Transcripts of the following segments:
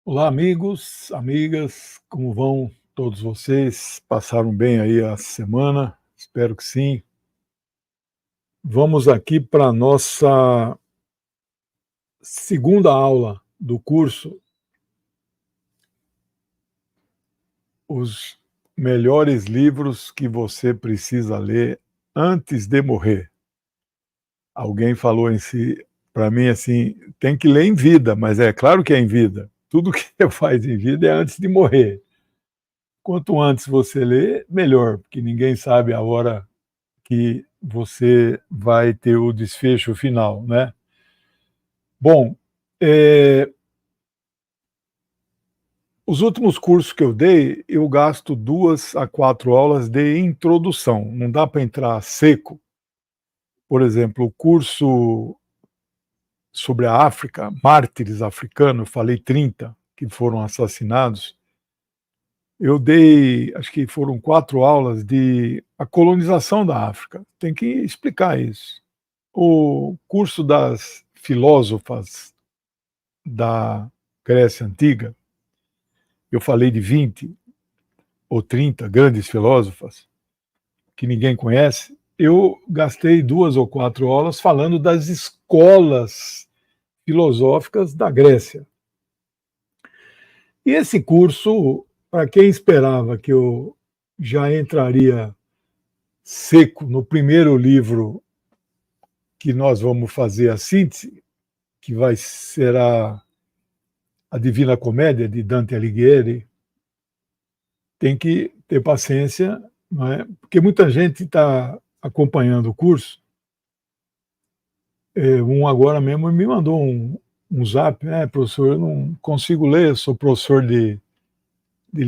Olá, amigos, amigas, como vão todos vocês? Passaram bem aí a semana? Espero que sim. Vamos aqui para a nossa segunda aula do curso, os melhores livros que você precisa ler antes de morrer. Alguém falou em si para mim assim, tem que ler em vida, mas é claro que é em vida. Tudo que você faz em vida é antes de morrer. Quanto antes você lê, melhor, porque ninguém sabe a hora que você vai ter o desfecho final, né? Bom, os últimos cursos que eu dei, eu gasto 2 a 4 aulas de introdução, não dá para entrar seco. Por exemplo, o curso sobre a África, mártires africanos, eu falei 30 que foram assassinados, eu dei, acho que foram 4 aulas de a colonização da África, tem que explicar isso. O curso das filósofas da Grécia Antiga, eu falei de 20 ou 30 grandes filósofas que ninguém conhece, eu gastei 2 ou 4 aulas falando das escolas filosóficas da Grécia. E esse curso, para quem esperava que eu já entraria seco no primeiro livro que nós vamos fazer a síntese, que será a Divina Comédia, de Dante Alighieri, tem que ter paciência, não é? Porque muita gente está acompanhando o curso. Um agora mesmo me mandou um zap, professor, eu não consigo ler, sou professor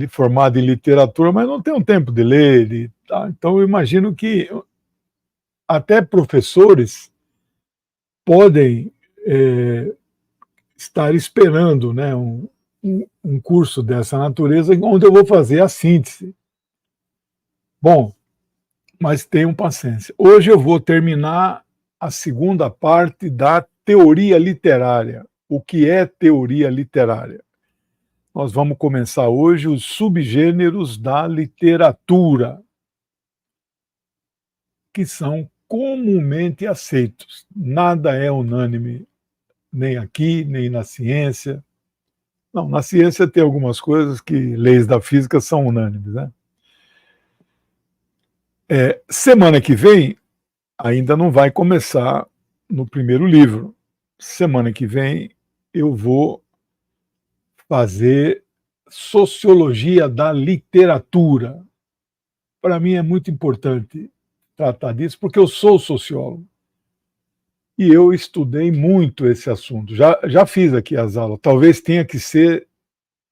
formado em literatura, mas não tenho tempo de ler. Tá? Então, eu imagino que até professores podem estar esperando, né, um curso dessa natureza, onde eu vou fazer a síntese. Bom, mas tenham paciência. Hoje eu vou terminar a segunda parte da teoria literária. O que é teoria literária? Nós vamos começar hoje os subgêneros da literatura, que são comumente aceitos. Nada é unânime, nem aqui, nem na ciência. Não, na ciência tem algumas coisas que leis da física são unânimes, né? Semana que vem, ainda não vai começar no primeiro livro. Semana que vem eu vou fazer sociologia da literatura. Para mim é muito importante tratar disso, porque eu sou sociólogo. E eu estudei muito esse assunto. Já fiz aqui as aulas. Talvez tenha que ser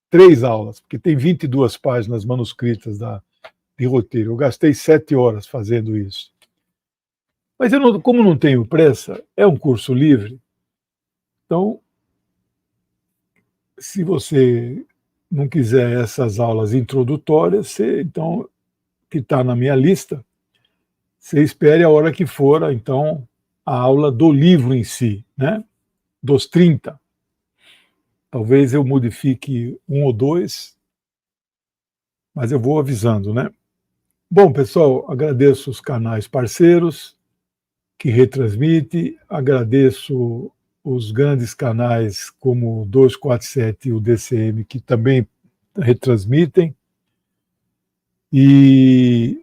3 aulas, porque tem 22 páginas manuscritas de roteiro. Eu gastei 7 horas fazendo isso. Mas eu não, como não tenho pressa, é um curso livre, então, se você não quiser essas aulas introdutórias, você, então, que está na minha lista, você espere a hora que for, então, a aula do livro em si, né? Dos 30. Talvez eu modifique um ou dois, mas eu vou avisando, né? Bom, pessoal, agradeço os canais parceiros que retransmitem, agradeço os grandes canais como o 247 e o DCM, que também retransmitem, e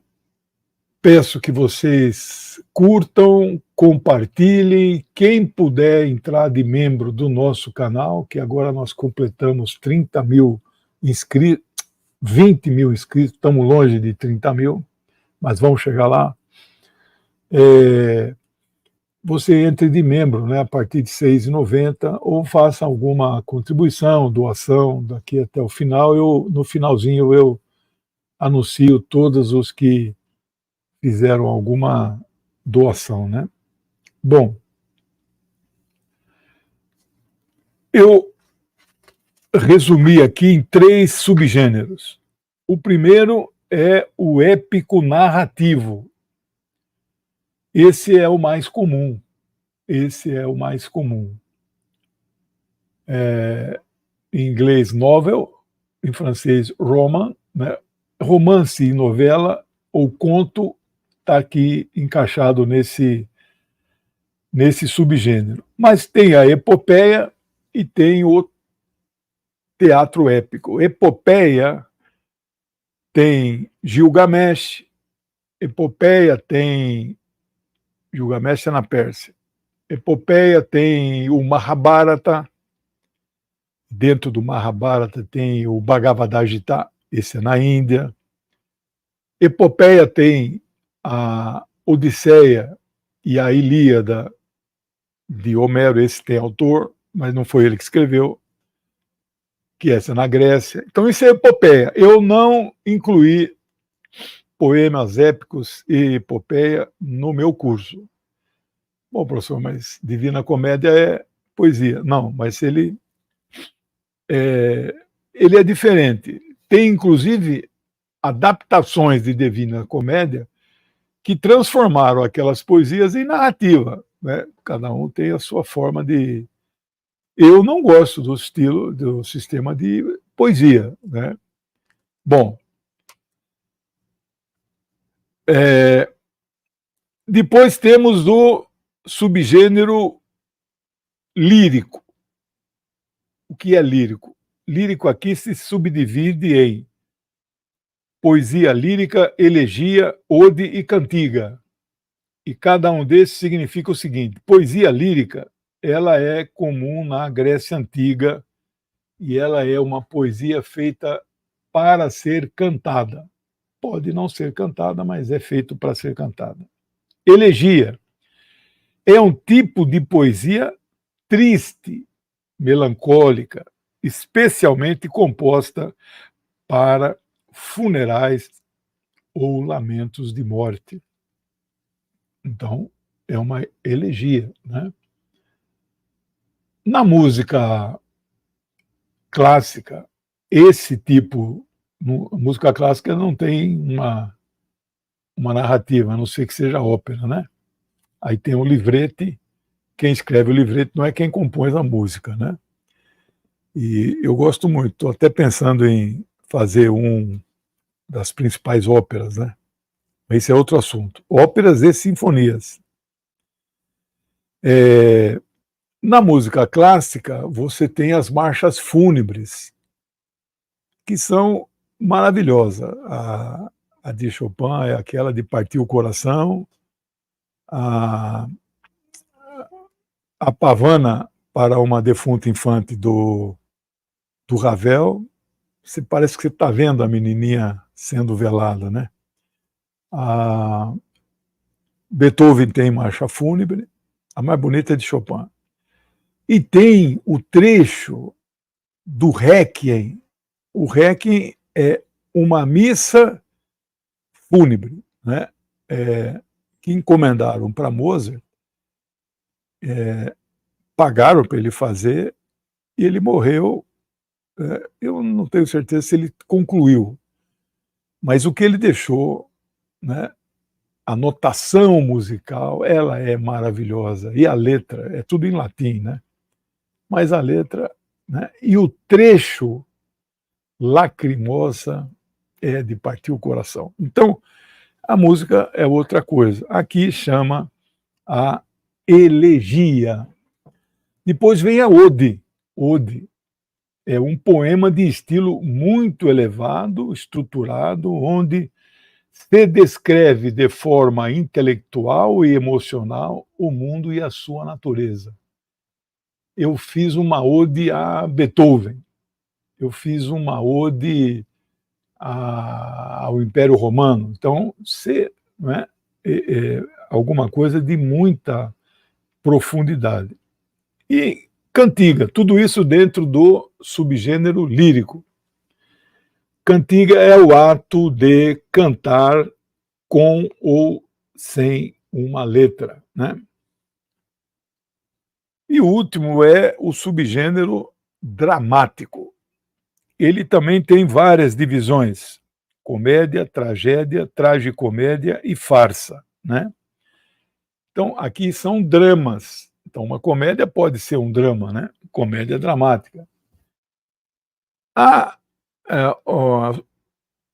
peço que vocês curtam, compartilhem, quem puder entrar de membro do nosso canal, que agora nós completamos 30 mil inscritos, 20 mil inscritos, estamos longe de 30 mil, mas vamos chegar lá. Você entre de membro, né, a partir de R$ 6,90, ou faça alguma contribuição, doação, daqui até o final. No finalzinho eu anuncio todos os que fizeram alguma doação, né? Bom, eu resumi aqui em 3 subgêneros. O primeiro é o épico narrativo. Esse é o mais comum. Esse é o mais comum. em inglês novel, em francês roman, né? Romance e novela ou conto está aqui encaixado nesse subgênero. Mas tem a epopeia e tem o teatro épico. Epopeia tem Gilgamesh, epopeia tem Gilgamesh é na Pérsia. Epopeia tem o Mahabharata, dentro do Mahabharata tem o Bhagavad Gita, esse é na Índia. Epopeia tem a Odisseia e a Ilíada de Homero, esse tem autor, mas não foi ele que escreveu, que essa é na Grécia. Então isso é epopeia. Eu não incluí poemas épicos e epopeia no meu curso. Bom, professor, mas Divina Comédia é poesia. Não, mas ele é diferente. Tem, inclusive, adaptações de Divina Comédia que transformaram aquelas poesias em narrativa, né? Cada um tem a sua forma de... Eu não gosto do estilo, do sistema de poesia, né? Bom, depois temos o subgênero lírico. O que é lírico? Lírico aqui se subdivide em poesia lírica, elegia, ode e cantiga. E cada um desses significa o seguinte: poesia lírica, ela é comum na Grécia Antiga e ela é uma poesia feita para ser cantada. Pode não ser cantada, mas é feito para ser cantada. Elegia é um tipo de poesia triste, melancólica, especialmente composta para funerais ou lamentos de morte. Então, é uma elegia, né? Na música clássica, esse tipo, música clássica não tem uma narrativa, a não ser que seja ópera, né? Aí tem o livrete, quem escreve o livrete não é quem compõe a música, né? E eu gosto muito, estou até pensando em fazer um das principais óperas, né? Esse é outro assunto. Óperas e sinfonias. Na música clássica, você tem as marchas fúnebres, que são maravilhosas. A de Chopin é aquela de Partir o Coração, a Pavana para uma defunta infante do Ravel, você parece que você está vendo a menininha sendo velada, né? A Beethoven tem marcha fúnebre, a mais bonita é de Chopin. E tem o trecho do Requiem. O Requiem é uma missa fúnebre, né? Que encomendaram para Mozart, pagaram para ele fazer, e ele morreu. Eu não tenho certeza se ele concluiu, mas o que ele deixou, né? A notação musical, ela é maravilhosa, e a letra, é tudo em latim, né? Mas a letra, né? E o trecho lacrimosa é de partir o coração. Então, a música é outra coisa. Aqui chama a elegia. Depois vem a ode. Ode é um poema de estilo muito elevado, estruturado, onde se descreve de forma intelectual e emocional o mundo e a sua natureza. Eu fiz uma ode a Beethoven, eu fiz uma ode ao Império Romano. Então, né, alguma coisa de muita profundidade. E cantiga, tudo isso dentro do subgênero lírico. Cantiga é o ato de cantar com ou sem uma letra, né? E o último é o subgênero dramático. Ele também tem várias divisões: comédia, tragédia, tragicomédia e farsa, né? Então, aqui são dramas. Então, uma comédia pode ser um drama, né? Comédia dramática. A,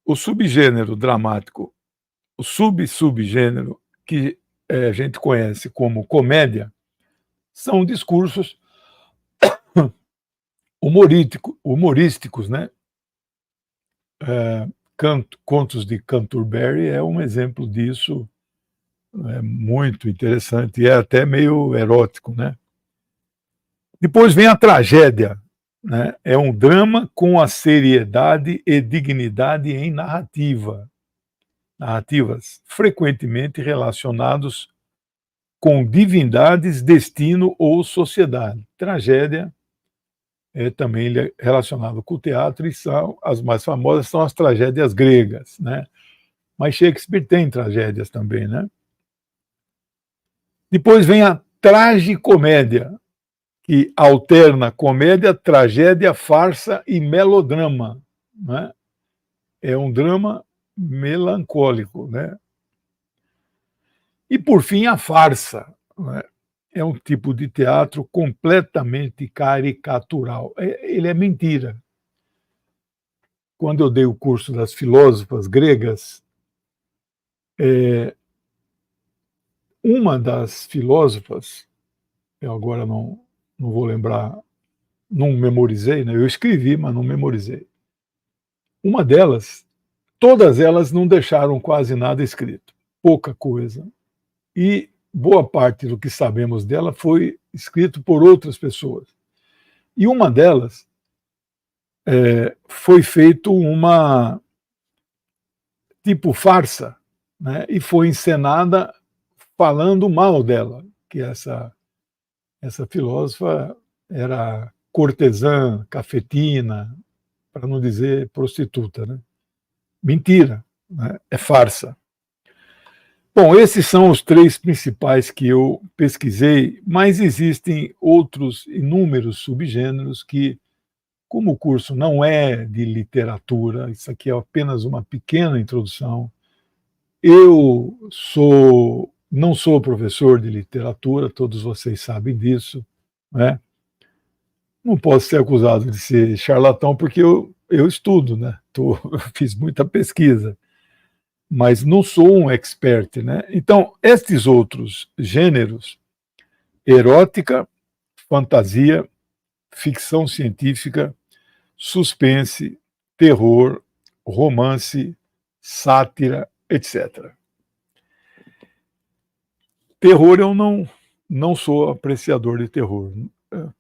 o subgênero dramático, o subgênero que a gente conhece como comédia, são discursos humorísticos, né? Contos de Canterbury é um exemplo disso, é muito interessante, e é até meio erótico, né? Depois vem a tragédia, né? É um drama com a seriedade e dignidade em narrativas frequentemente relacionados com divindades, destino ou sociedade. Tragédia é também relacionado com o teatro, e são as mais famosas são as tragédias gregas, né? Mas Shakespeare tem tragédias também, né? Depois vem a tragicomédia, que alterna comédia, tragédia, farsa e melodrama, né? É um drama melancólico, né? E por fim a farsa, né? É um tipo de teatro completamente caricatural. Ele é mentira. Quando eu dei o curso das filósofas gregas, uma das filósofas, eu agora não vou lembrar, não memorizei, né? Eu escrevi, mas não memorizei. Uma delas, todas elas não deixaram quase nada escrito, pouca coisa. E boa parte do que sabemos dela foi escrito por outras pessoas. E uma delas foi feito uma tipo farsa, né? E foi encenada falando mal dela, que essa filósofa era cortesã, cafetina, para não dizer prostituta, né? Mentira, né? É farsa. Bom, esses são os três principais que eu pesquisei, mas existem outros inúmeros subgêneros que, como o curso não é de literatura, isso aqui é apenas uma pequena introdução. Eu não sou professor de literatura, todos vocês sabem disso, né? Não posso ser acusado de ser charlatão porque eu estudo, né? Fiz muita pesquisa, mas não sou um expert, né? Então, estes outros gêneros, erótica, fantasia, ficção científica, suspense, terror, romance, sátira, etc. Terror eu não sou apreciador de terror,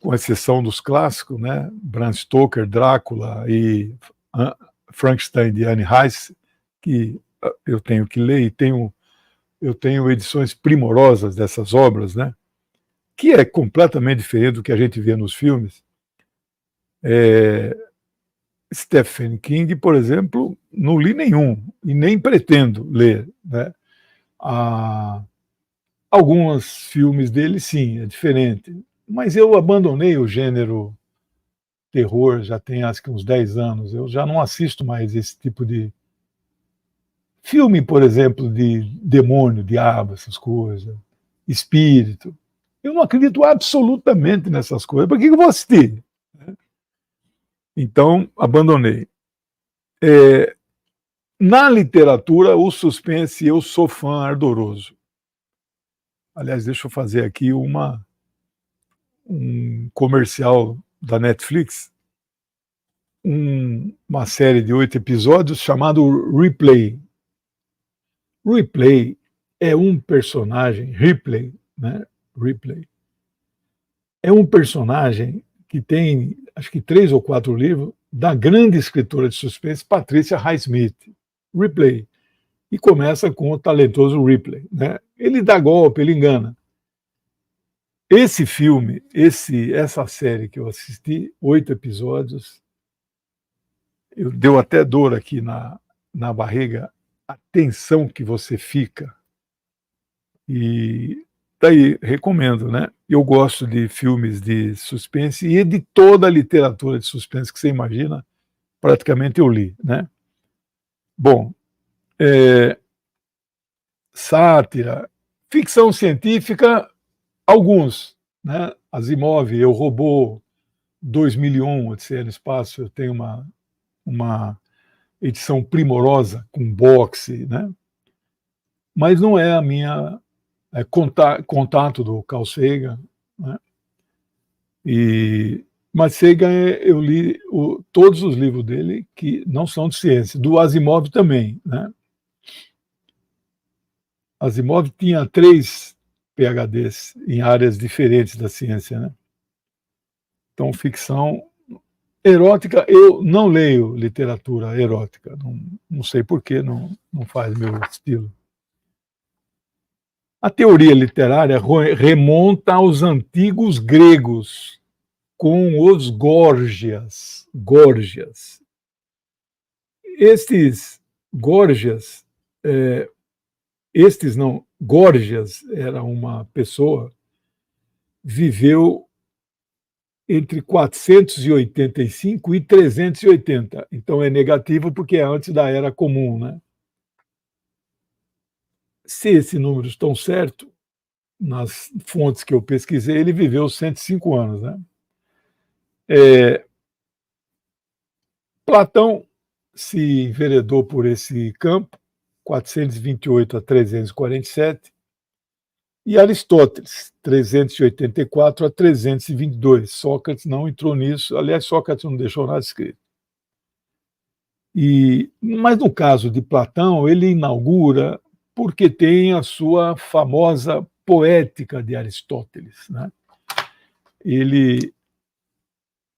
com exceção dos clássicos, né? Bram Stoker, Drácula e Frankenstein de Anne Rice, que eu tenho que ler e eu tenho edições primorosas dessas obras, né? Que é completamente diferente do que a gente vê nos filmes. Stephen King, por exemplo, não li nenhum e nem pretendo ler, né? Alguns filmes dele, sim, é diferente. Mas eu abandonei o gênero terror já tem acho que uns 10 anos. Eu já não assisto mais esse tipo de filme, por exemplo, de demônio, diabo, essas coisas, espírito. Eu não acredito absolutamente nessas coisas. Por que eu vou assistir? Então, abandonei. Na literatura, o suspense, eu sou fã ardoroso. Aliás, deixa eu fazer aqui um comercial da Netflix, uma série de 8 episódios chamado Replay. Replay é um personagem, Ripley, né? Ripley. É um personagem que tem, acho que 3 ou 4 livros, da grande escritora de suspense Patricia Highsmith. Ripley. E começa com o talentoso Ripley, né? Ele dá golpe, ele engana. Esse filme, essa série que eu assisti, 8 episódios, deu até dor aqui na barriga, a tensão que você fica. E daí, recomendo, né? Eu gosto de filmes de suspense e de toda a literatura de suspense que você imagina, praticamente eu li, né? Bom, sátira, ficção científica, alguns, né? Asimov, Eu, Robô, 2001, Odisseia no Espaço, eu tenho uma edição primorosa, com boxe, né? Mas não é a minha contato do Carl Sagan, né? Mas Sagan, eu li todos os livros dele que não são de ciência, do Asimov também, né? Asimov tinha 3 PhDs em áreas diferentes da ciência, né? Então, ficção erótica, eu não leio literatura erótica, não sei porquê, não faz meu estilo. A teoria literária remonta aos antigos gregos, com os Górgias. Estes Górgias, Górgias era uma pessoa, viveu entre 485 e 380. Então é negativo porque é antes da Era Comum, né? Se esse número estão certo, nas fontes que eu pesquisei, ele viveu 105 anos, né? Platão se enveredou por esse campo, 428 a 347, e Aristóteles, 384 a 322. Sócrates não entrou nisso, aliás, Sócrates não deixou nada escrito. Mas no caso de Platão, ele inaugura porque tem a sua famosa poética de Aristóteles, né? Ele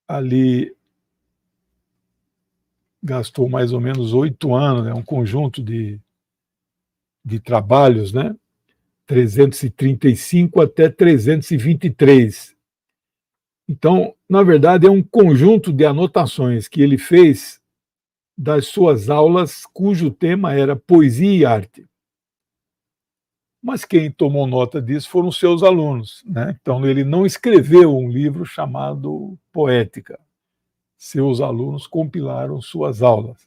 ali gastou mais ou menos 8 anos, né? Um conjunto de trabalhos, né? 335 até 323. Então, na verdade, é um conjunto de anotações que ele fez das suas aulas, cujo tema era poesia e arte. Mas quem tomou nota disso foram seus alunos, né? Então, ele não escreveu um livro chamado Poética. Seus alunos compilaram suas aulas.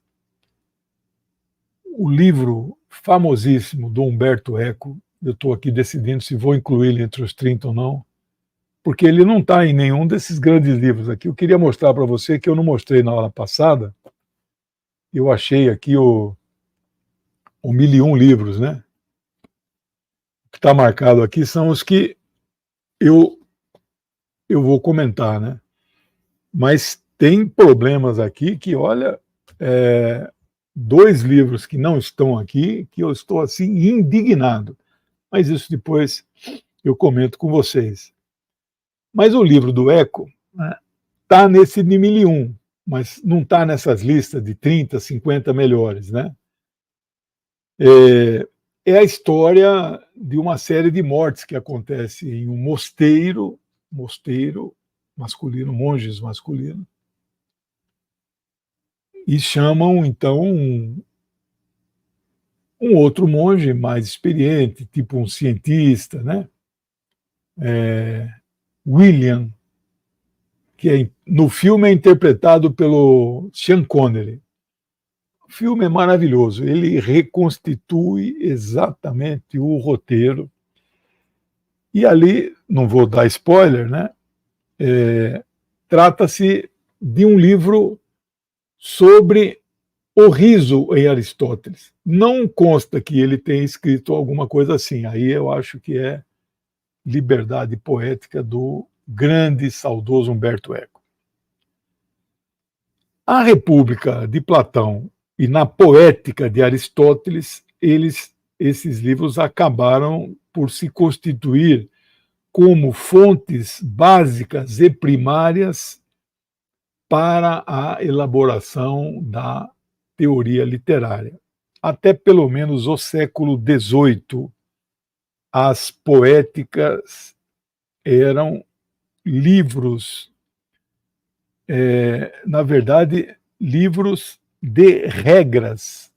O livro famosíssimo do Umberto Eco, eu estou aqui decidindo se vou incluí-lo entre os 30 ou não, porque ele não está em nenhum desses grandes livros aqui. Eu queria mostrar para você, que eu não mostrei na aula passada. Eu achei aqui o 1001 livros, né? O que está marcado aqui são os que eu vou comentar, né? Mas tem problemas aqui que, olha, 2 livros que não estão aqui, que eu estou assim indignado. Mas isso depois eu comento com vocês. Mas o livro do Eco está nesse de 1001, mas não está nessas listas de 30, 50 melhores, né? É a história de uma série de mortes que acontece em um mosteiro masculino, monges masculinos, e chamam então um outro monge mais experiente, tipo um cientista, né? William, que no filme é interpretado pelo Sean Connery. O filme é maravilhoso, ele reconstitui exatamente o roteiro. E ali, não vou dar spoiler, né? Trata-se de um livro sobre o riso em Aristóteles. Não consta que ele tenha escrito alguma coisa assim. Aí eu acho que é liberdade poética do grande, saudoso Umberto Eco. A República de Platão e na Poética de Aristóteles, esses livros acabaram por se constituir como fontes básicas e primárias para a elaboração da teoria literária. Até pelo menos o século XVIII, as poéticas eram livros, na verdade, livros de regras.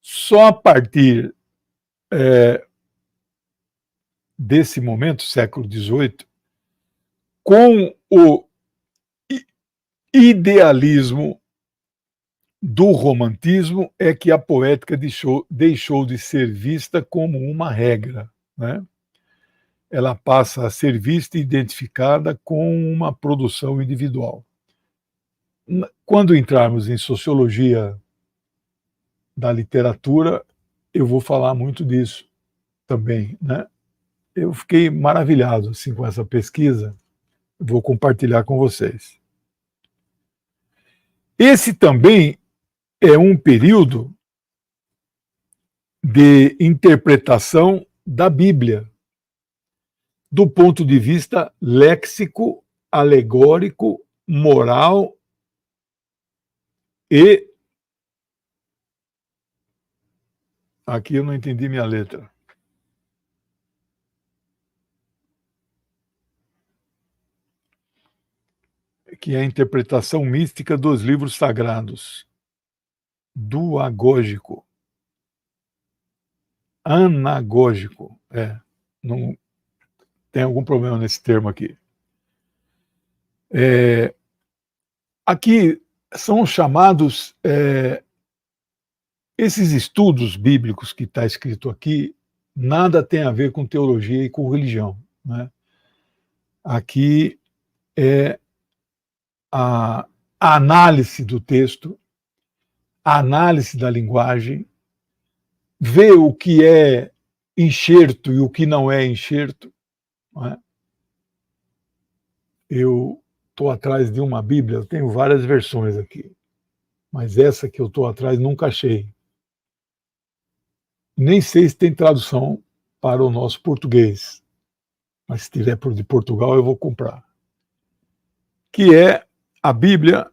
Só a partir desse momento, século XVIII, com o idealismo do romantismo, é que a poética deixou de ser vista como uma regra, né? ela passa a ser vista e identificada com uma produção individual. Quando entrarmos em sociologia da literatura, eu vou falar muito disso também, né? Eu fiquei maravilhado assim, com essa pesquisa, vou compartilhar com vocês. Esse também é um período de interpretação da Bíblia, do ponto de vista léxico, alegórico, moral e... Aqui eu não entendi minha letra. Que é a interpretação mística dos livros sagrados. Duagógico. Anagógico. Não tem algum problema nesse termo aqui. Aqui são chamados... esses estudos bíblicos que está escrito aqui, nada tem a ver com teologia e com religião, né? Aqui é a análise do texto, a análise da linguagem, ver o que é enxerto e o que não é enxerto, não é? Eu estou atrás de uma Bíblia, eu tenho várias versões aqui, mas essa que eu estou atrás nunca achei. Nem sei se tem tradução para o nosso português, mas se tiver de Portugal eu vou comprar. Que é a Bíblia,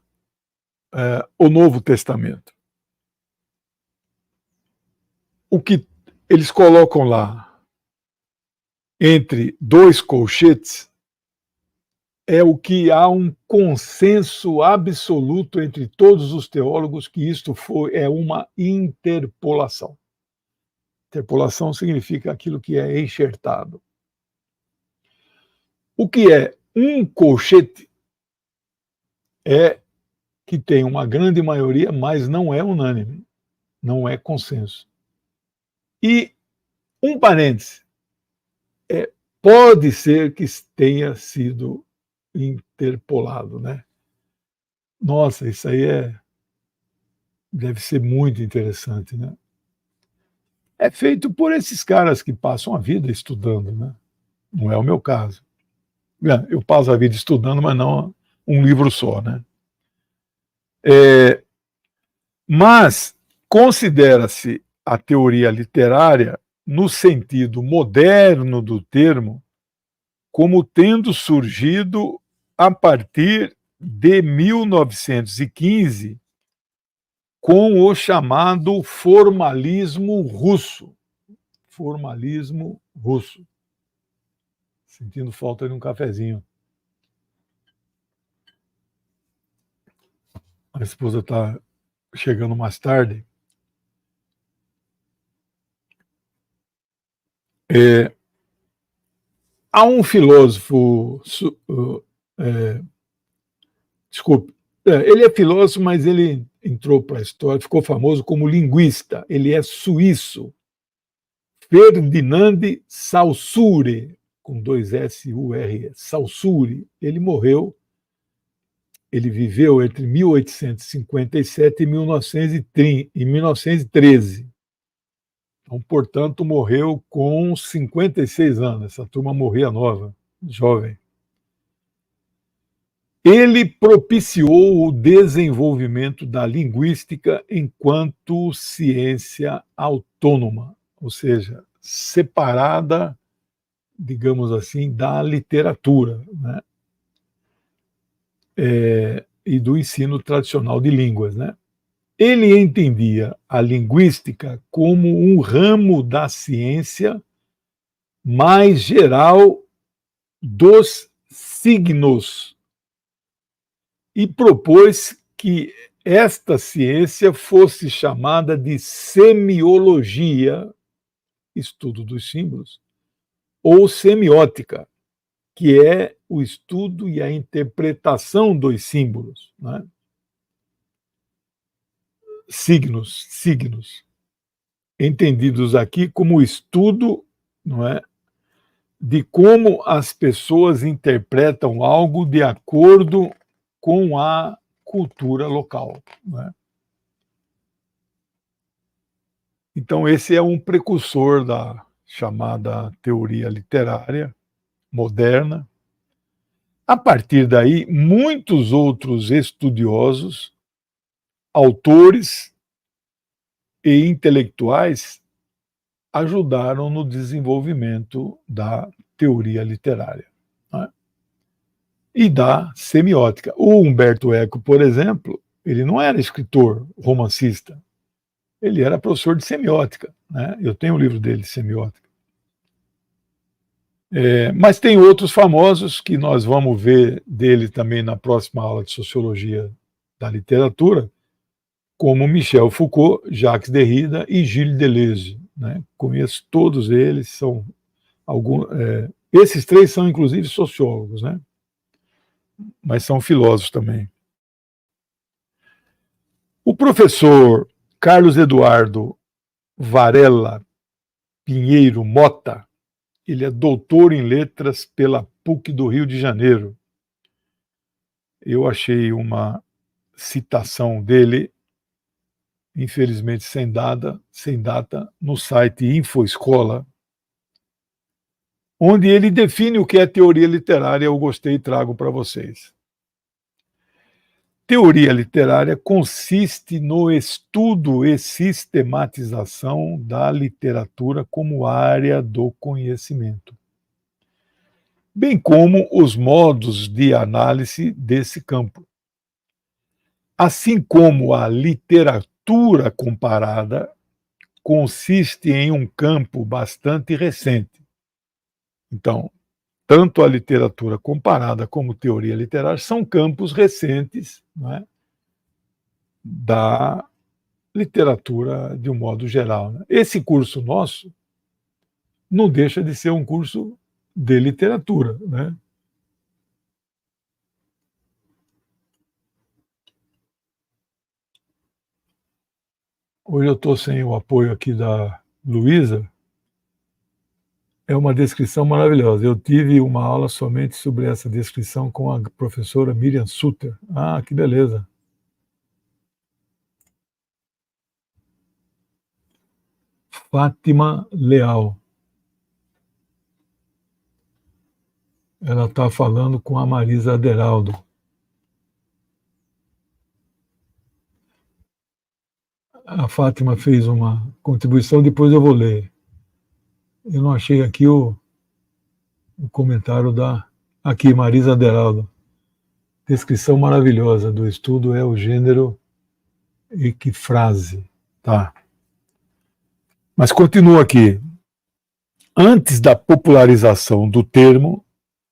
o Novo Testamento. O que eles colocam lá entre dois colchetes é o que há um consenso absoluto entre todos os teólogos que isto é uma interpolação. Interpolação significa aquilo que é enxertado. O que é um colchete é que tem uma grande maioria, mas não é unânime, não é consenso. E um parêntese, pode ser que tenha sido interpolado, né? Nossa, isso aí deve ser muito interessante, né? É feito por esses caras que passam a vida estudando, né? Não é o meu caso. Eu passo a vida estudando, mas não um livro só, né? Mas considera-se a teoria literária, no sentido moderno do termo, como tendo surgido a partir de 1915, com o chamado formalismo russo. Formalismo russo. Sentindo falta de um cafezinho. A esposa está chegando mais tarde. Há um filósofo, desculpe, ele é filósofo, mas ele entrou para a história, ficou famoso como linguista. Ele é suíço. Ferdinand Saussure, com 2 S-U-R-E, Saussure. Ele morreu, ele viveu entre 1857 e 1913. Então, portanto, morreu com 56 anos. Essa turma morria nova, jovem. Ele propiciou o desenvolvimento da linguística enquanto ciência autônoma, ou seja, separada, digamos assim, da literatura, né? E do ensino tradicional de línguas, né? Ele entendia a linguística como um ramo da ciência mais geral dos signos e propôs que esta ciência fosse chamada de semiologia, estudo dos símbolos, ou semiótica, que é o estudo e a interpretação dos símbolos, né? Signos, entendidos aqui como estudo, não é, de como as pessoas interpretam algo de acordo com a cultura local, né? Então, esse é um precursor da chamada teoria literária moderna. A partir daí, muitos outros estudiosos, autores e intelectuais ajudaram no desenvolvimento da teoria literária, né? E da semiótica. O Humberto Eco, por exemplo, ele não era escritor, romancista, ele era professor de semiótica, né? Eu tenho o livro dele, Semiótica. Mas tem outros famosos que nós vamos ver dele também na próxima aula de Sociologia da Literatura, como Michel Foucault, Jacques Derrida e Gilles Deleuze, né? Conheço todos eles, são esses três são inclusive sociólogos, né? Mas são filósofos também. O professor Carlos Eduardo Varela Pinheiro Mota, ele é doutor em letras pela PUC do Rio de Janeiro. Eu achei uma citação dele, infelizmente sem data, no site InfoEscola, onde ele define o que é teoria literária. Eu gostei e trago para vocês. Teoria literária consiste no estudo e sistematização da literatura como área do conhecimento, bem como os modos de análise desse campo, assim como a literatura comparada consiste em um campo bastante recente. Então, tanto a literatura comparada como teoria literária são campos recentes, né, da literatura de um modo geral, né? Esse curso nosso não deixa de ser um curso de literatura, né? Hoje eu estou sem o apoio aqui da Luísa. É uma descrição maravilhosa. Eu tive uma aula somente sobre essa descrição com a professora Miriam Suter. Ah, que beleza. Fátima Leal. Ela está falando com a Marisa Aderaldo. A Fátima fez uma contribuição, depois eu vou ler. Eu não achei aqui o comentário da... Aqui, Marisa Aderaldo. Descrição maravilhosa do estudo é o gênero e que frase. Tá. Mas continua aqui. Antes da popularização do termo,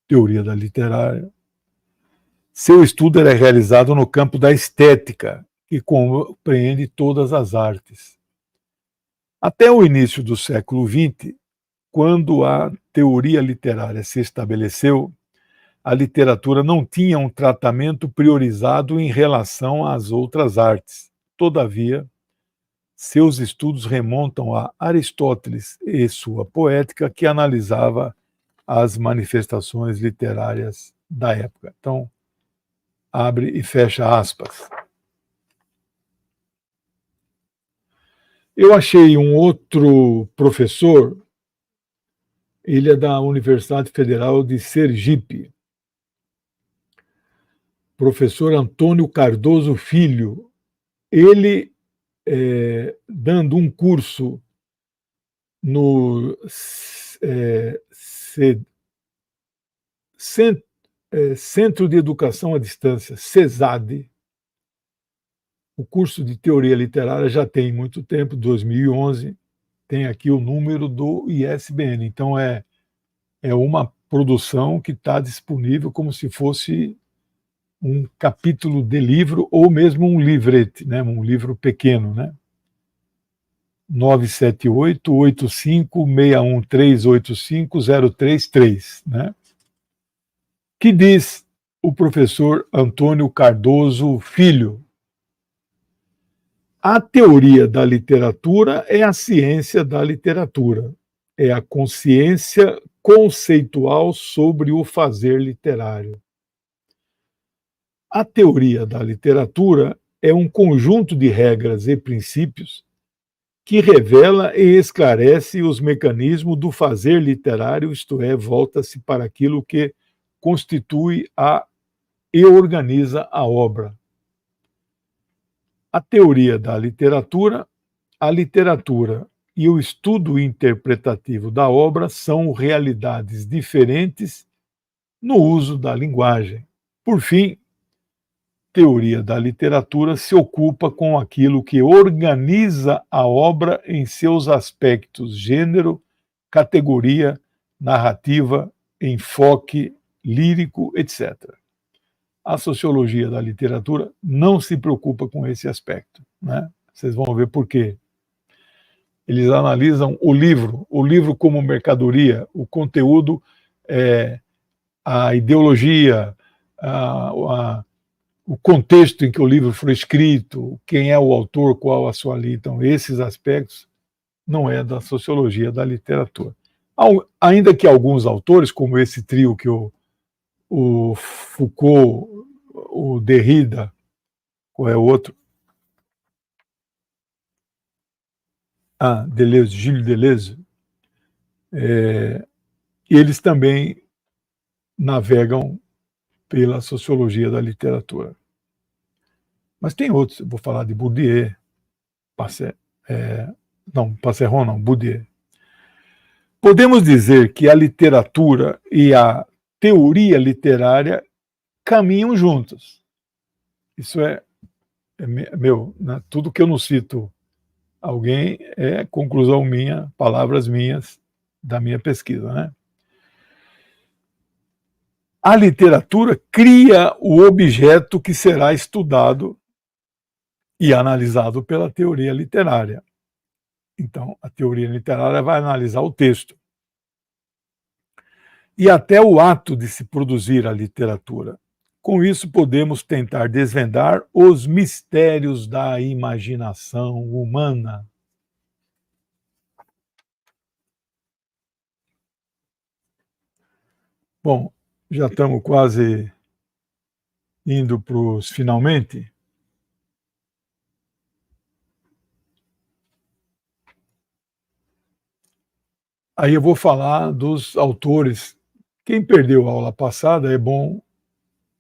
teoria da literária, seu estudo era realizado no campo da estética, que compreende todas as artes. Até o início do século XX, quando a teoria literária se estabeleceu, a literatura não tinha um tratamento priorizado em relação às outras artes. Todavia, seus estudos remontam a Aristóteles e sua poética, que analisava as manifestações literárias da época. Então, abre e fecha aspas. Eu achei um outro professor, ele é da Universidade Federal de Sergipe, professor Antônio Cardoso Filho. Ele dando um curso no Centro de Educação à Distância, CESAD. O curso de Teoria Literária já tem muito tempo, 2011, tem aqui o número do ISBN. Então, é uma produção que está disponível como se fosse um capítulo de livro ou mesmo um livrete, né? Um livro pequeno, né? 978-85-613-85033, né? Que diz o professor Antônio Cardoso Filho. A teoria da literatura é a ciência da literatura, é a consciência conceitual sobre o fazer literário. A teoria da literatura é um conjunto de regras e princípios que revela e esclarece os mecanismos do fazer literário, isto é, volta-se para aquilo que constitui e organiza a obra. A teoria da literatura, a literatura e o estudo interpretativo da obra são realidades diferentes no uso da linguagem. Por fim, teoria da literatura se ocupa com aquilo que organiza a obra em seus aspectos gênero, categoria, narrativa, enfoque, lírico, etc. A sociologia da literatura não se preocupa com esse aspecto, né? Vocês vão ver por quê. Eles analisam o livro como mercadoria, o conteúdo, a ideologia, o contexto em que o livro foi escrito, quem é o autor, qual a sua linha. Então, esses aspectos não é da sociologia da literatura. Ainda que alguns autores, como esse trio que o Foucault, o Derrida, qual é o outro? Deleuze, Gilles Deleuze, eles também navegam pela sociologia da literatura. Mas tem outros, eu vou falar de Bourdieu, Passeron não, Bourdieu. Podemos dizer que a literatura e a teoria literária caminham juntos. Isso é meu, né? Tudo que eu não cito alguém é conclusão minha, palavras minhas, da minha pesquisa, né? A literatura cria o objeto que será estudado e analisado pela teoria literária. Então, a teoria literária vai analisar o texto. E até o ato de se produzir a literatura. Com isso, podemos tentar desvendar os mistérios da imaginação humana. Bom, já estamos quase indo para os finalmente. Aí eu vou falar dos autores. Quem perdeu a aula passada, é bom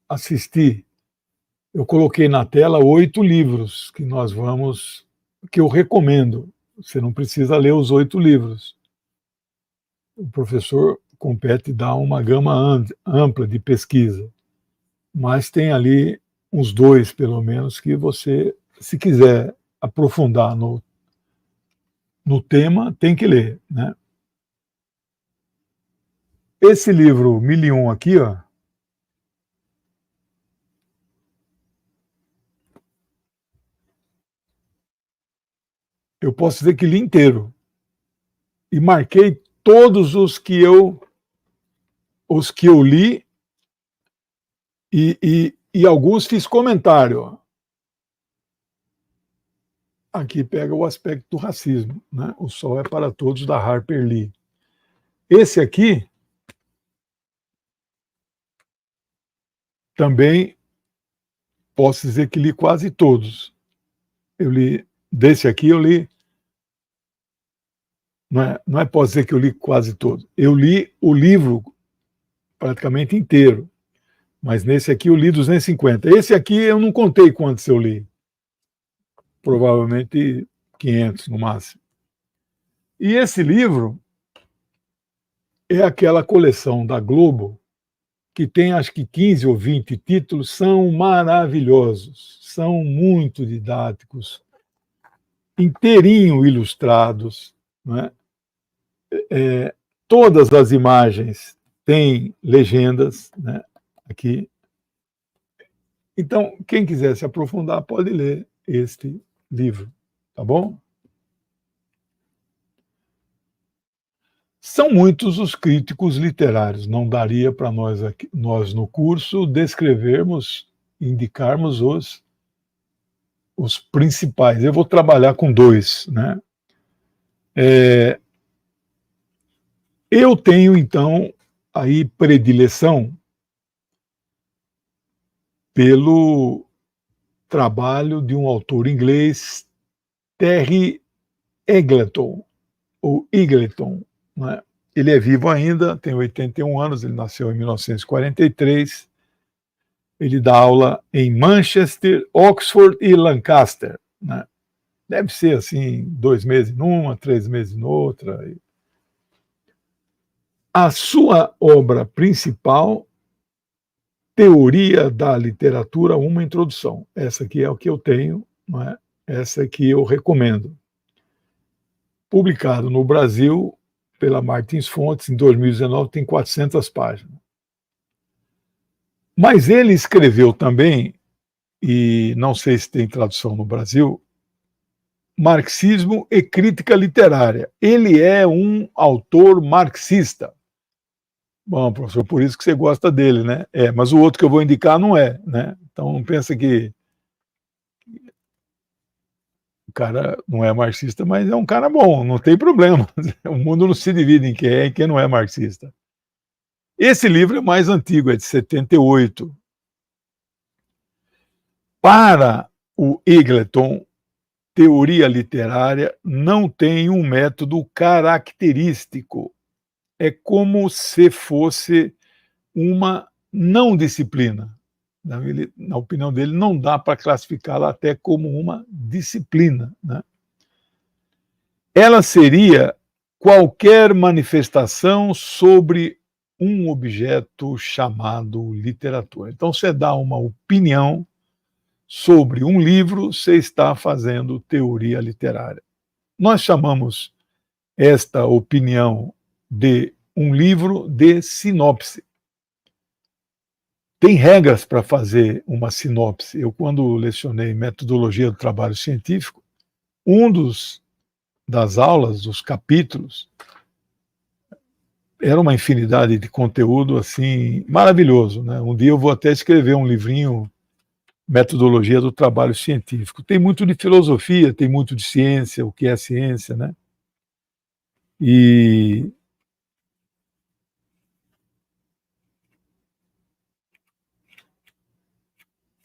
assistir. Eu coloquei na tela 8 livros que eu recomendo. Você não precisa ler os 8 livros. O professor compete dar uma gama ampla de pesquisa, mas tem ali uns 2, pelo menos, que você, se quiser aprofundar no tema, tem que ler, né? Esse livro 1001 aqui, ó, eu posso dizer que li inteiro e marquei todos os que eu li e alguns fiz comentário. Aqui pega o aspecto do racismo, né? O Sol é para Todos, da Harper Lee. Esse aqui também posso dizer que li quase todos. Desse aqui eu li, não é posso dizer que eu li quase todos. Eu li o livro praticamente inteiro, mas nesse aqui eu li 250. Esse aqui eu não contei quantos eu li. Provavelmente 500 no máximo. E esse livro é aquela coleção da Globo que tem acho que 15 ou 20 títulos, são maravilhosos, são muito didáticos, inteirinho ilustrados, né? Todas as imagens têm legendas, né? Aqui. Então, quem quiser se aprofundar pode ler este livro, tá bom? São muitos os críticos literários, não daria para nós no curso descrevermos, indicarmos os principais. Eu vou trabalhar com 2, né? Eu tenho, então, aí predileção pelo trabalho de um autor inglês, Terry Eagleton, ou Eagleton, né? Ele é vivo ainda, tem 81 anos, ele nasceu em 1943. Ele dá aula em Manchester, Oxford e Lancaster, né? Deve ser assim, 2 meses numa, 3 meses noutra. A sua obra principal, Teoria da Literatura, uma introdução. Essa aqui é o que eu tenho, não é? Essa que eu recomendo. Publicado no Brasil pela Martins Fontes em 2019, tem 400 páginas. Mas ele escreveu também, e não sei se tem tradução no Brasil, Marxismo e Crítica Literária. Ele é um autor marxista. Bom, professor, por isso que você gosta dele, né? Mas o outro que eu vou indicar não é, né? Então não pensa que o cara não é marxista, mas é um cara bom, não tem problema. O mundo não se divide em quem é e quem não é marxista. Esse livro é mais antigo, é de 78. Para o Eagleton, teoria literária não tem um método característico. É como se fosse uma não disciplina. Na opinião dele, não dá para classificá-la até como uma disciplina, né? Ela seria qualquer manifestação sobre um objeto chamado literatura. Então, você dá uma opinião sobre um livro, você está fazendo teoria literária. Nós chamamos esta opinião de um livro de sinopse. Tem regras para fazer uma sinopse. Eu, quando lecionei metodologia do trabalho científico, das aulas, dos capítulos, era uma infinidade de conteúdo assim maravilhoso, né? Um dia eu vou até escrever um livrinho, metodologia do trabalho científico. Tem muito de filosofia, tem muito de ciência, o que é ciência, né? E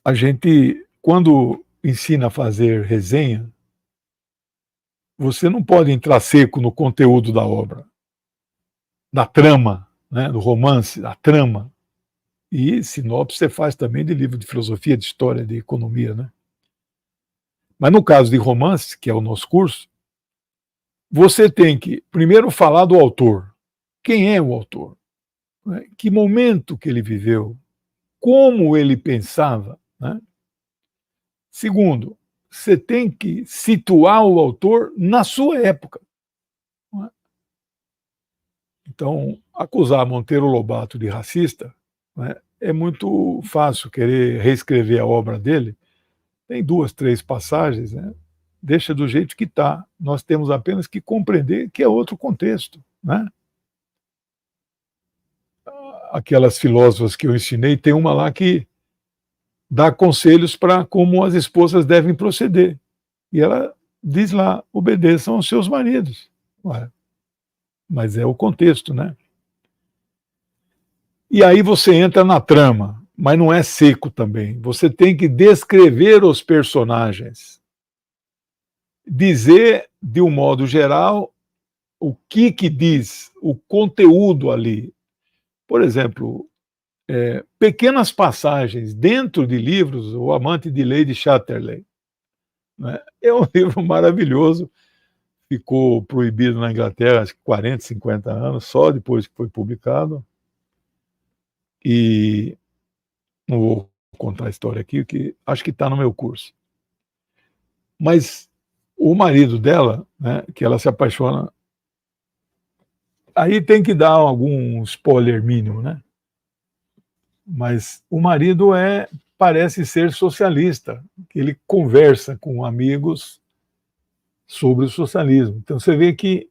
a gente, quando ensina a fazer resenha, você não pode entrar seco no conteúdo da obra, da trama, né, do romance, da trama. E sinopse você faz também de livro de filosofia, de história, de economia, né? Mas no caso de romance, que é o nosso curso, você tem que primeiro falar do autor. Quem é o autor? Né? Que momento que ele viveu? Como ele pensava? Né? Segundo, você tem que situar o autor na sua época. Né? Então, acusar Monteiro Lobato de racista, né, é muito fácil querer reescrever a obra dele. Tem 2, 3 passagens, né? Deixa do jeito que está. Nós temos apenas que compreender que é outro contexto, né? Aquelas filósofas que eu ensinei, tem uma lá que dá conselhos para como as esposas devem proceder. E ela diz lá, obedeçam aos seus maridos. Ué, mas é o contexto, né? E aí você entra na trama, mas não é seco também. Você tem que descrever os personagens. Dizer, de um modo geral, o que diz, o conteúdo ali. Por exemplo, pequenas passagens dentro de livros, O Amante de Lady Chatterley, né? É um livro maravilhoso, ficou proibido na Inglaterra, acho que 40, 50 anos, só depois que foi publicado. E não vou contar a história aqui, que acho que está no meu curso. Mas o marido dela, né, que ela se apaixona, aí tem que dar algum spoiler mínimo, né? Mas o marido parece ser socialista, que ele conversa com amigos sobre o socialismo. Então você vê que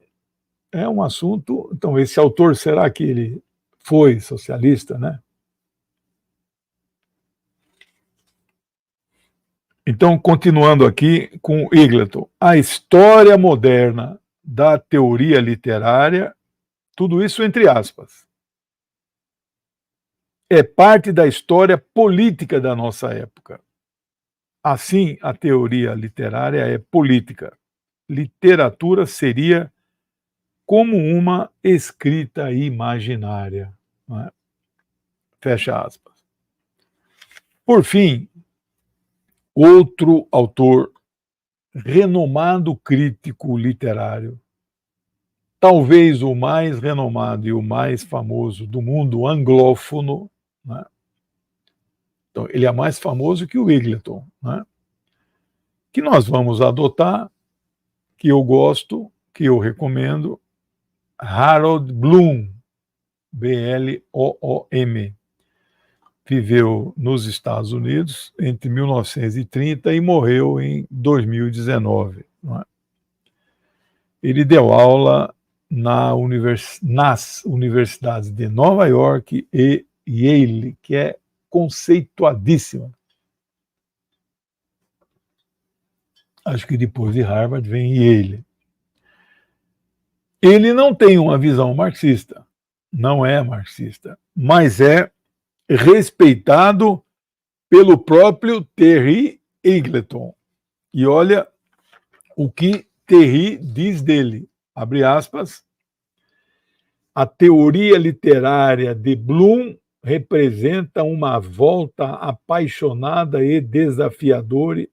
é um assunto. Então, esse autor, será que ele foi socialista, né? Então, continuando aqui com Eagleton, a história moderna da teoria literária Tudo isso entre aspas. É parte da história política da nossa época. Assim, a teoria literária é política. Literatura seria como uma escrita imaginária. Não é? Fecha aspas. Por fim, outro autor, renomado crítico literário, talvez o mais renomado e o mais famoso do mundo anglófono, né? Então, ele é mais famoso que o Eagleton, né? Que nós vamos adotar, que eu gosto, que eu recomendo, Harold Bloom, B-L-O-O-M. Viveu nos Estados Unidos entre 1930 e morreu em 2019. Não é? Ele deu aula nas universidades de Nova York e Yale, que é conceituadíssima. Acho que depois de Harvard vem Yale. Ele não tem uma visão marxista, não é marxista, mas é respeitado pelo próprio Terry Eagleton. E olha o que Terry diz dele, abre aspas, a teoria literária de Bloom representa uma volta apaixonada e desafiadora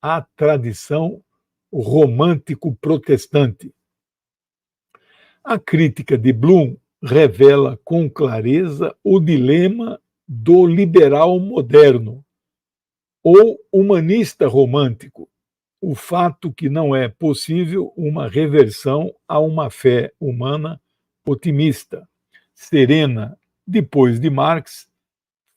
à tradição romântico-protestante. A crítica de Bloom revela com clareza o dilema do liberal moderno ou humanista romântico, o fato que não é possível uma reversão a uma fé humana otimista, serena, depois de Marx,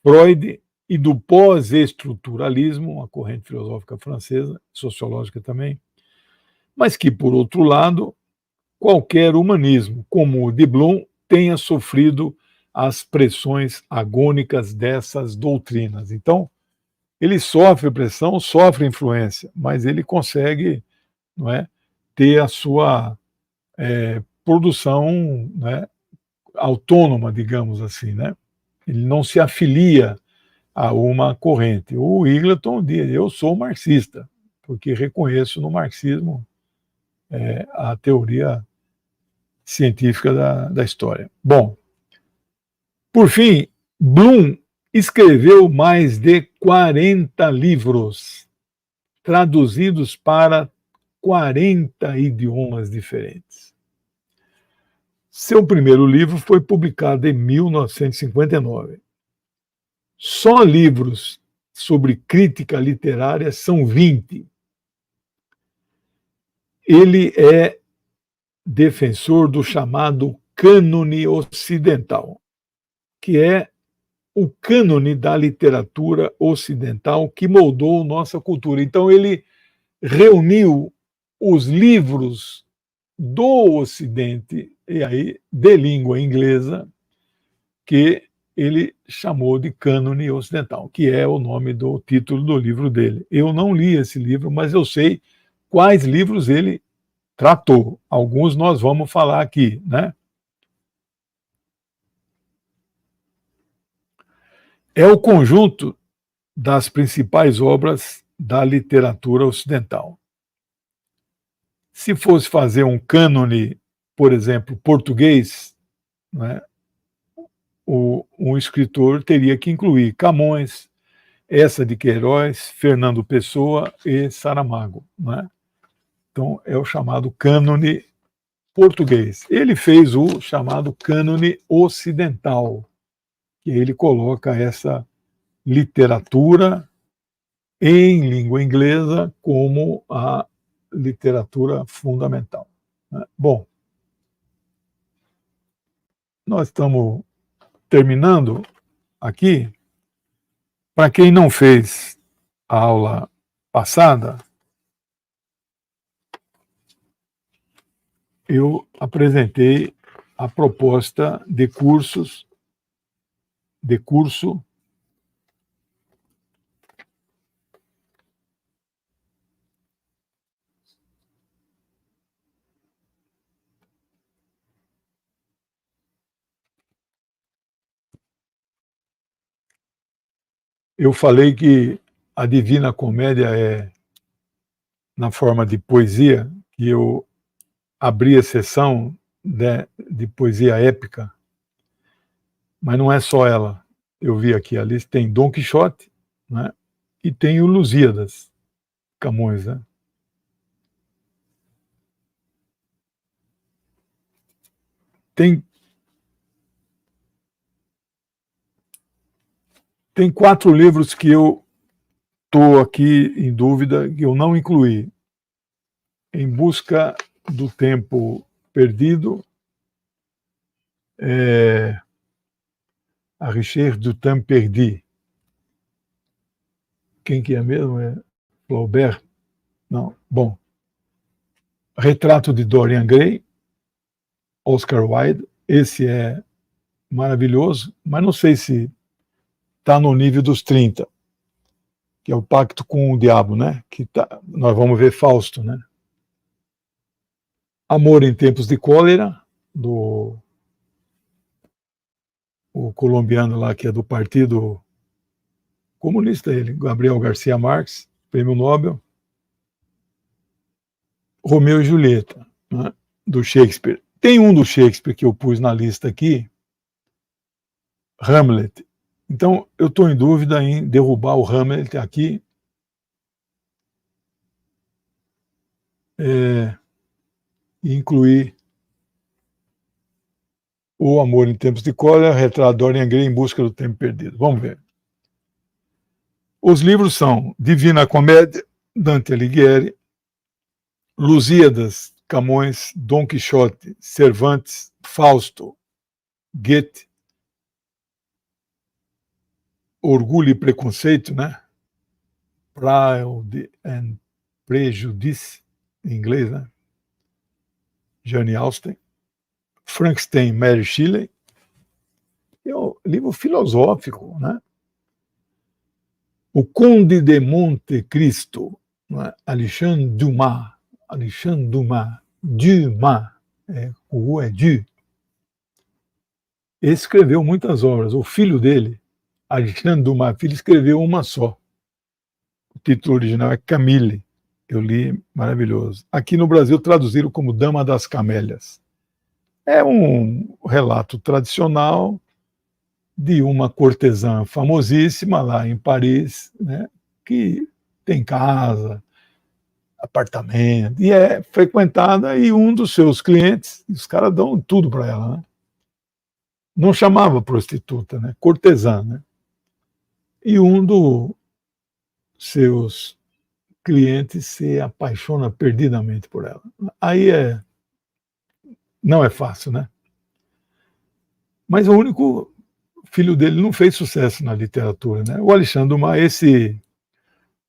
Freud e do pós-estruturalismo, uma corrente filosófica francesa, sociológica também, mas que, por outro lado, qualquer humanismo, como o de Bloom, tenha sofrido as pressões agônicas dessas doutrinas. Então, ele sofre pressão, sofre influência, mas ele consegue, não é, ter a sua produção, né, autônoma, digamos assim, né? Ele não se afilia a uma corrente. O Eagleton diz: eu sou marxista, porque reconheço no marxismo a teoria científica da história. Bom, por fim, Bloom escreveu mais de 40 livros, traduzidos para 40 idiomas diferentes. Seu primeiro livro foi publicado em 1959. Só livros sobre crítica literária são 20. Ele é defensor do chamado cânone ocidental, que é o cânone da literatura ocidental que moldou nossa cultura. Então, ele reuniu os livros do Ocidente, e aí de língua inglesa, que ele chamou de Cânone Ocidental, que é o nome do título do livro dele. Eu não li esse livro, mas eu sei quais livros ele tratou. Alguns nós vamos falar aqui, né? É o conjunto das principais obras da literatura ocidental. Se fosse fazer um cânone, por exemplo, português, né, um escritor teria que incluir Camões, Eça de Queiroz, Fernando Pessoa e Saramago. Né? Então, é o chamado cânone português. Ele fez o chamado cânone ocidental, que ele coloca essa literatura em língua inglesa como a literatura fundamental. Né? Bom, nós estamos terminando aqui. Para quem não fez a aula passada, eu apresentei a proposta de curso Eu falei que a Divina Comédia é na forma de poesia, que eu abri a sessão de poesia épica, mas não é só ela. Eu vi aqui a lista, tem Dom Quixote, né? E tem o Lusíadas, Camões, né? Tem 4 livros que eu estou aqui em dúvida, que eu não incluí. Em Busca do Tempo Perdido, A Recherche du Temps Perdu. Quem que é mesmo? É Flaubert? Não. Bom. Retrato de Dorian Gray, Oscar Wilde. Esse é maravilhoso, mas não sei se está no nível dos 30, que é o Pacto com o Diabo, né? Nós vamos ver Fausto, né? Amor em Tempos de Cólera, o colombiano lá, que é do Partido Comunista, ele, Gabriel Garcia Marques, prêmio Nobel. Romeu e Julieta, né? Do Shakespeare. Tem um do Shakespeare que eu pus na lista aqui, Hamlet. Então, eu estou em dúvida em derrubar o Hamlet aqui. E incluir O Amor em Tempos de Cólera, Retrato de Dorian Gray, Em Busca do Tempo Perdido. Vamos ver. Os livros são Divina Comédia, Dante Alighieri, Lusíadas, Camões, Dom Quixote, Cervantes, Fausto, Goethe, Orgulho e Preconceito, né? Pride and Prejudice, em inglês, né? Jane Austen, Frankenstein, Mary Shelley, é um livro filosófico, né? O Conde de Monte Cristo, né? Alexandre Dumas, o U é Du. Ele escreveu muitas obras. O filho dele, Alexandre Dumas Filho, escreveu uma só. O título original é Camille. Eu li, maravilhoso. Aqui no Brasil traduziram como Dama das Camélias. É um relato tradicional de uma cortesã famosíssima lá em Paris, né, que tem casa, apartamento, e é frequentada, e um dos seus clientes, os caras dão tudo para ela, né? Não chamava prostituta, né? Cortesã, né? E um dos seus clientes se apaixona perdidamente por ela. Aí não é fácil, né? Mas o único filho dele não fez sucesso na literatura, né? O Alexandre Dumas,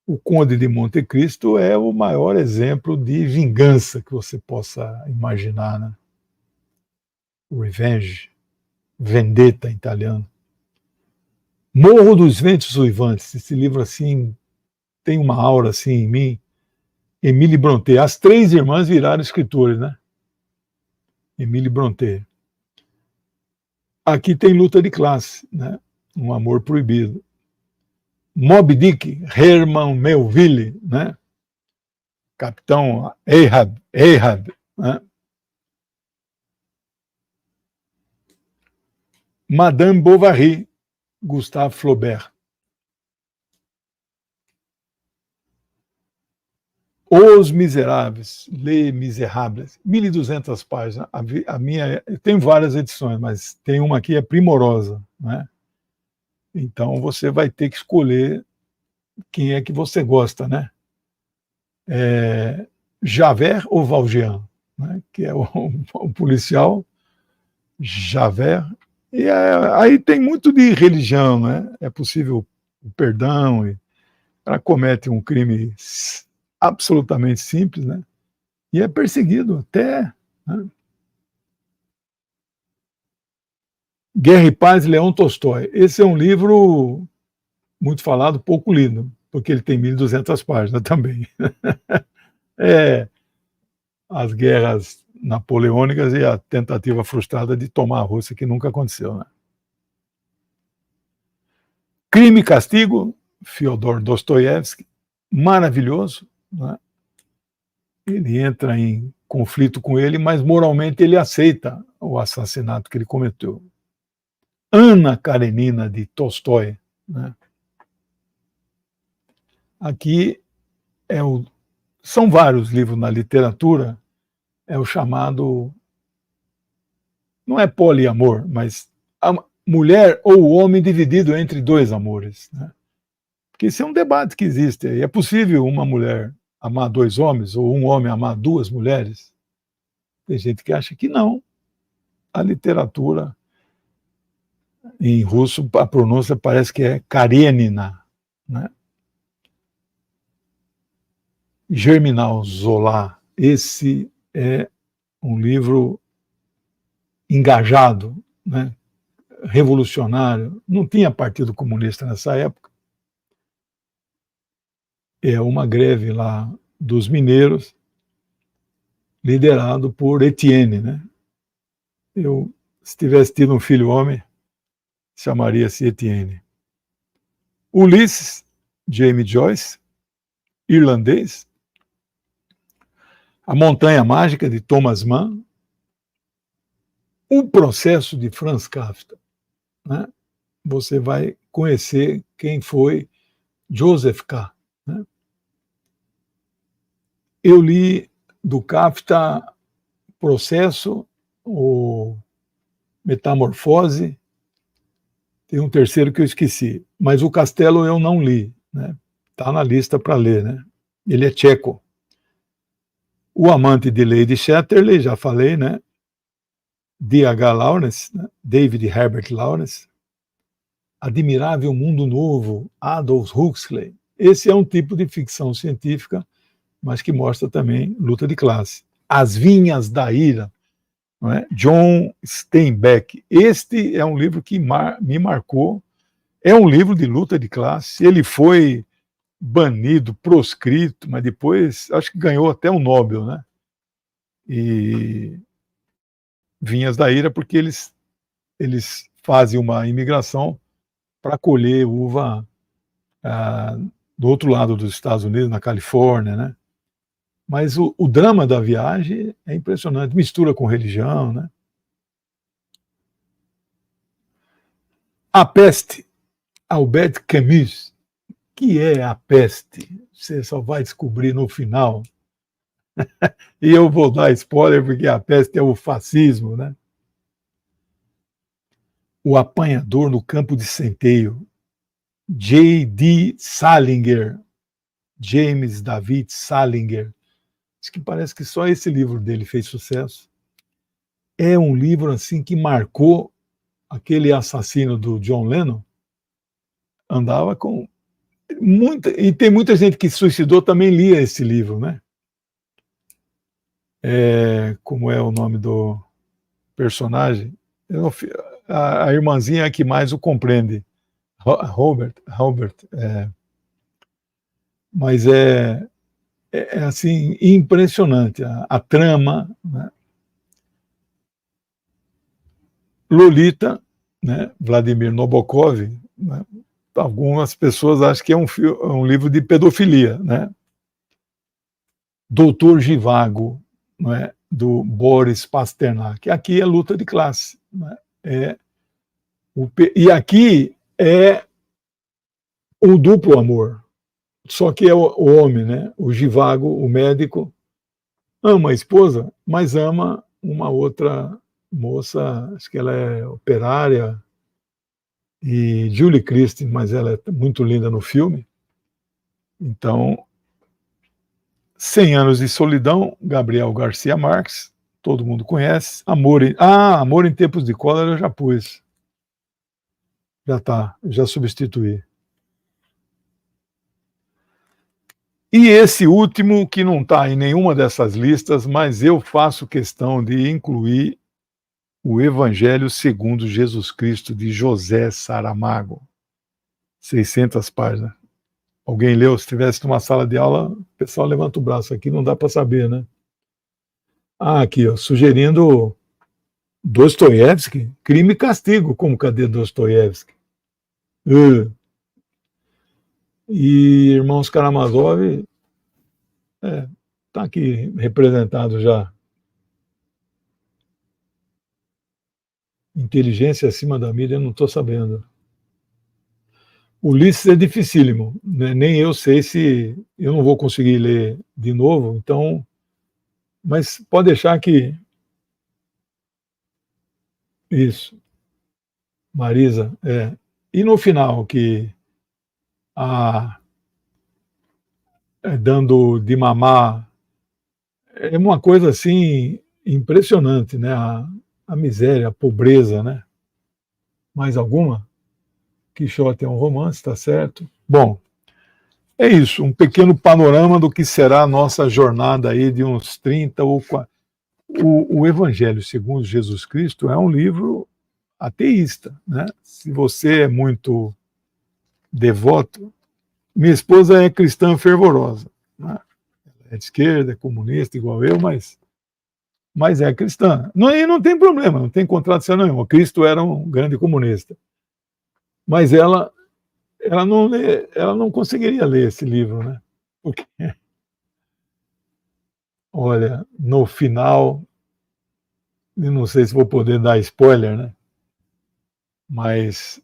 o Conde de Monte Cristo, é o maior exemplo de vingança que você possa imaginar, né? Revenge, vendetta em italiano. Morro dos Ventos Uivantes, esse livro assim tem uma aura assim em mim. Emile Brontë, as 3 irmãs viraram escritores, né? Emile Brontë. Aqui tem Luta de Classe, né? Um Amor Proibido. Moby Dick, Herman Melville, né? Capitão Ahab, né? Madame Bovary, Gustave Flaubert. Os Miseráveis, Les Miserables, 1.200 páginas. A minha tem várias edições, mas tem uma aqui é primorosa, né? Então você vai ter que escolher quem é que você gosta, né? Javert ou Valjean, né? Que é o policial Javert. E aí tem muito de religião, né? É possível o perdão, e ela comete um crime absolutamente simples, né? E é perseguido até, né? Guerra e Paz, Leão Tolstói. Esse é um livro muito falado, pouco lido, porque ele tem 1.200 páginas também. As guerras napoleônicas e a tentativa frustrada de tomar a Rússia, que nunca aconteceu, né? Crime e Castigo, Fyodor Dostoiévski, maravilhoso, né? Ele entra em conflito com ele, mas moralmente ele aceita o assassinato que ele cometeu. Ana Karenina, de Tolstói, né? Aqui são vários livros na literatura, é o chamado, não é poliamor, mas a mulher ou o homem dividido entre dois amores, né? Porque esse é um debate que existe. É possível uma mulher amar dois homens ou um homem amar duas mulheres? Tem gente que acha que não. A literatura, em russo, a pronúncia parece que é Karenina, né? Germinal Zola, esse é um livro engajado, né? Revolucionário. Não tinha Partido Comunista nessa época. É uma greve lá dos mineiros, liderado por Etienne, né? Se tivesse tido um filho homem, chamaria-se Etienne. Ulisses, James Joyce, irlandês. A Montanha Mágica, de Thomas Mann. O Processo, de Franz Kafka, né? Você vai conhecer quem foi Joseph K. Né? Eu li do Kafka Processo, o Metamorfose, tem um terceiro que eu esqueci, mas o Castelo eu não li, né? Tá na lista para ler, né? Ele é tcheco. O Amante de Lady Chatterley, já falei, né? D.H. Lawrence, né? David Herbert Lawrence. Admirável Mundo Novo, Aldous Huxley. Esse é um tipo de ficção científica, mas que mostra também luta de classe. As Vinhas da Ira, não é? John Steinbeck. Este é um livro que me marcou. É um livro de luta de classe. Ele foi banido, proscrito, mas depois acho que ganhou até um Nobel, né? E Vinhas da Ira, porque eles fazem uma imigração para colher uva do outro lado dos Estados Unidos, na Califórnia, né? Mas o drama da viagem é impressionante, mistura com religião, né? A Peste, Albert Camus. Que é a peste? Você só vai descobrir no final. E eu vou dar spoiler, porque a peste é o fascismo, né? O Apanhador no Campo de Centeio, J.D. Salinger, James David Salinger. Acho que parece que só esse livro dele fez sucesso. É um livro assim que marcou aquele assassino do John Lennon. Andava com e tem muita gente que se suicidou também lia esse livro, né? Como é o nome do personagem? A irmãzinha é que mais o compreende, Robert, mas é assim impressionante a trama, né? Lolita, né? Vladimir Nabokov, né? Algumas pessoas acham que é um livro de pedofilia, né? Doutor Zhivago, não é? Do Boris Pasternak. Aqui é luta de classe, né? E aqui é o duplo amor, só que é o homem, né? O Zhivago, o médico, ama a esposa, mas ama uma outra moça, acho que ela é operária, e Julie Christie, mas ela é muito linda no filme. Então, 100 Anos de Solidão, Gabriel Garcia Marques, todo mundo conhece. Amor em Tempos de Cólera eu já pus. Já substituí. E esse último, que não está em nenhuma dessas listas, mas eu faço questão de incluir o Evangelho segundo Jesus Cristo, de José Saramago. 600 páginas. Alguém leu? Se estivesse numa sala de aula, o pessoal levanta o braço aqui, não dá para saber, né? Aqui, ó, sugerindo Dostoiévski, Crime e Castigo. Como cadê Dostoiévski? E Irmãos Karamazov está aqui representado já. Inteligência acima da mídia, eu não estou sabendo. Ulisses é dificílimo, né? Nem eu sei se eu não vou conseguir ler de novo, então, mas pode deixar que isso, Marisa, E no final que a dando de mamar é uma coisa assim impressionante, né? A miséria, a pobreza, né? Mais alguma? Quixote é um romance, tá certo? Bom, é isso, um pequeno panorama do que será a nossa jornada aí de uns 30 ou 40. O Evangelho segundo Jesus Cristo é um livro ateísta, né? Se você é muito devoto, minha esposa é cristã fervorosa, né? É de esquerda, é comunista igual eu, mas é cristã. Não, e não tem problema, não tem contradição nenhuma. Cristo era um grande comunista. Mas ela não conseguiria ler esse livro, né? Porque, olha, no final, eu não sei se vou poder dar spoiler, né? Mas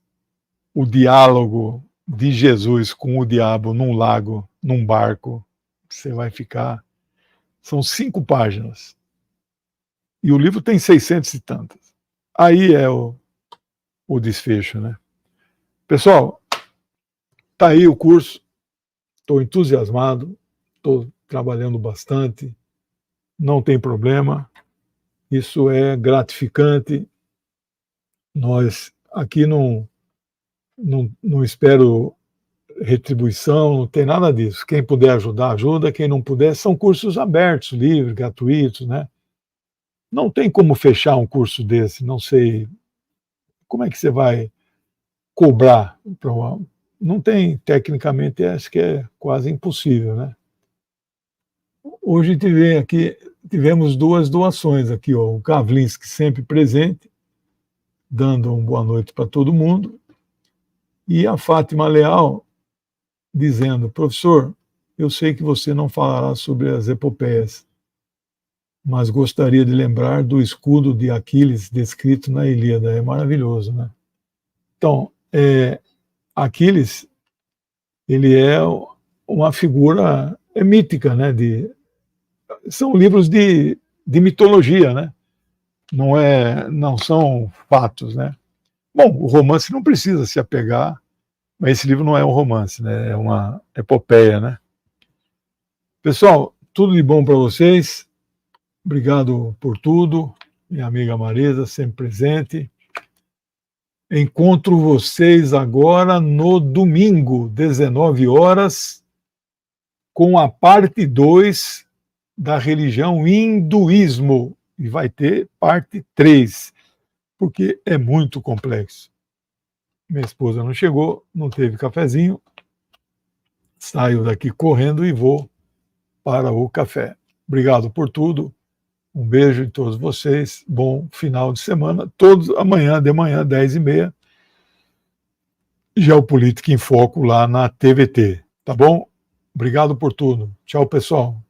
o diálogo de Jesus com o diabo num lago, num barco, você vai ficar. São 5 páginas. E o livro tem 600 e tantas. Aí é o desfecho, né? Pessoal, tá aí o curso. Estou entusiasmado, estou trabalhando bastante, não tem problema. Isso é gratificante. Nós aqui não espero retribuição, não tem nada disso. Quem puder ajudar, ajuda. Quem não puder, são cursos abertos, livres, gratuitos, né? Não tem como fechar um curso desse, não sei. Como é que você vai cobrar? Não tem, tecnicamente, acho que é quase impossível, né? Hoje tivemos 2 doações aqui, ó, o Kavlinski sempre presente, dando uma boa noite para todo mundo, e a Fátima Leal dizendo: professor, eu sei que você não falará sobre as epopeias, mas gostaria de lembrar do escudo de Aquiles descrito na Ilíada. É maravilhoso, né? Então, Aquiles, ele é uma figura mítica, né? São livros de mitologia, né? Não são fatos, né? Bom, o romance não precisa se apegar, mas esse livro não é um romance, né? É uma epopeia, né? Pessoal, tudo de bom para vocês. Obrigado por tudo. Minha amiga Marisa, sempre presente. Encontro vocês agora no domingo, 19 horas, com a parte 2 da religião hinduísmo. E vai ter parte 3, porque é muito complexo. Minha esposa não chegou, não teve cafezinho, saio daqui correndo e vou para o café. Obrigado por tudo, um beijo em todos vocês, bom final de semana, todos amanhã, de manhã, 10h30, Geopolítica em Foco lá na TVT, tá bom? Obrigado por tudo. Tchau, pessoal.